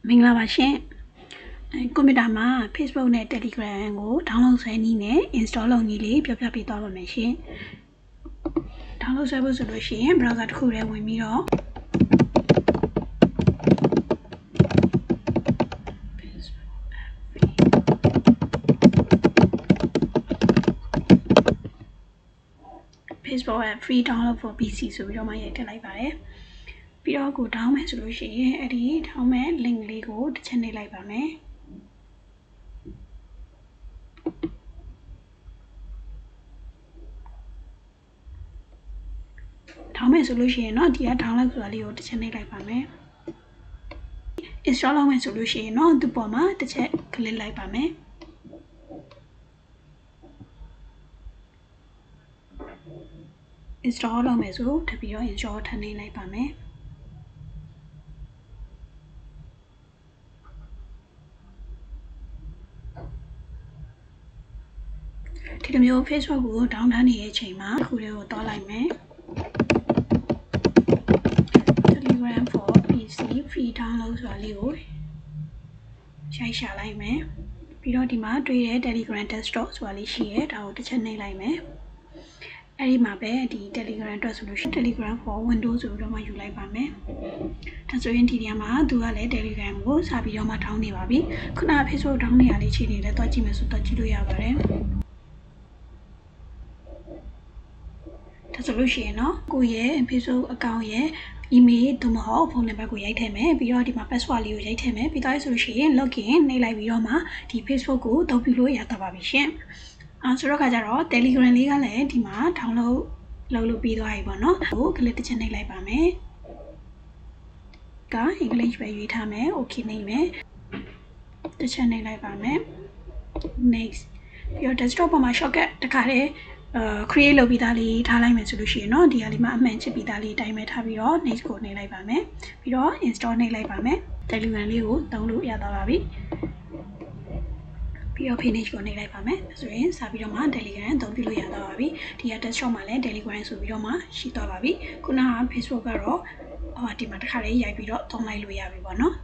မင်္ဂလာပါရှင်ကွန်ပျူတာမှာ Facebook နဲ့ Telegram ကို download ဆွဲနည်းနဲ့ install လုပ်နည်းလေးပြောပြပေးသွားပါမယ်ရှင် download ဆွဲဖို့ဆိုလို့ရှိရင် browser တစ်ခုထဲဝင်ပြီးတော့ Facebook app free download for PC ဆိုပြီးတော့မှရိုက်ထည့်လိုက်ပါတယ်ပြီးတော့ကို download မယ်ဆိုလို့ရှိရင်အဲ့ဒီ download မဲ့ link လေးကိုတစ်ချက်နှိပ်လိုက်ပါမယ်ထောင်းမယ်ဆိုလို့ရှိရင်တော့ဒီက download ဆိုတာလေးကိုတစ်ချက်နှိပ်လိုက်ပါမယ် install လုပ်မယ်ဆိုလို့ရှိရင်တော့ဒီပေါ်မှာတစ်ချက် click လိုက်ပါမယ်install လုပ်မယ်ဆိုထပ်ပြီးတော့ install ထပ်နှိပ်လိုက်ပါမယ်ဒီလိုမျိုး Facebook ကို download နေတဲ့အချိန်မှာအခုလေးကိုတောလိုက်မယ် Telegram for PC free download ဆိုတာလေးကိုရိုက်ရှာလိုက်မယ်ပြီးတော့ဒီမှာတွေ့တဲ့ Telegram desktop ဆိုတာလေးရှိရဲဒါကိုတစ်ချက်နှိပ်လိုက်မယ်အဲ့ဒီမှာပဲဒီ Telegram အတွက်ဆိုလို့ရှိရင် Telegram for Windows ဆိုပြီးတော့မှယူလိုက်ပါမယ်ဒါဆိုရင်ဒီနေရာမှာသူကလည်း Telegram ကိုစပြီးတော့မှထောင်းနေပါပြီခုနက Facebook ထောင်းနေရလေးချိန်နေလဲတွားကြည့်မယ်ဆိုတွားကြည့်လို့ရပါတယ်ဒါဆိုလို့ရှိရင်เนาะကိုရဲ့ Facebook account ရဲ့ email သို့မဟုတ်ဖုန်းနံပါတ်ကိုရိုက်ထည့်မယ်ပြီးတော့ဒီမှာ password လေးကိုရိုက်ထည့်မယ်ပြီးတော့ဆိုလို့ရှိရင် login နှိပ်လိုက်ပြီးတော့မှဒီ Facebook ကိုအသုံးပြုလို့ရတော့ပါပြီရှင်ဆိုတော့ခါကျတော့ Telegram လေးကလည်းဒီမှာ download လုပ်လို့ပြီးသွားပြီပေါ့နော်ဟို click တစ်ချက်နှိပ်လိုက်ပါမယ်ကအင်္ဂလိပ်ပဲရွေးထားမယ် okay နှိပ်မယ်တစ်ချက်နှိပ်လိုက်ပါမယ် next ပြီးတော့ desktop ပေါ်မှာ shortcut တစ်ခါတည်းcreate လုပ်ပြီးသားလေးထားလိုက်မယ်ဆိုလို့ရှိရင်เนาะဒီဟာလေးမှာအမှန်ချစ်ပြီးသားလေးအတိုင်းပဲထားပြီးတော့ next ကိုနှိပ်လိုက်ပါမယ်ပြီးတော့ install နှိပ်လိုက်ပါမယ် Telegram လေးကိုသုံးလို့ရသွားပါပြီပြီးတော့ finish ကိုနှိပ်လိုက်ပါမယ်ဆိုရင်စပြီးတော့မှ Telegram အသုံးပြုလို့ရသွားပါပြီဒီက desktop မှာလည်း Telegram ဆိုပြီးတော့မှရှိသွားပါပြီခုနက Facebook ကတော့ဒီမှာတစ်ခါလေးရိုက်ပြီးတော့သုံးလိုက်လို့ရပြီပေါ့နော်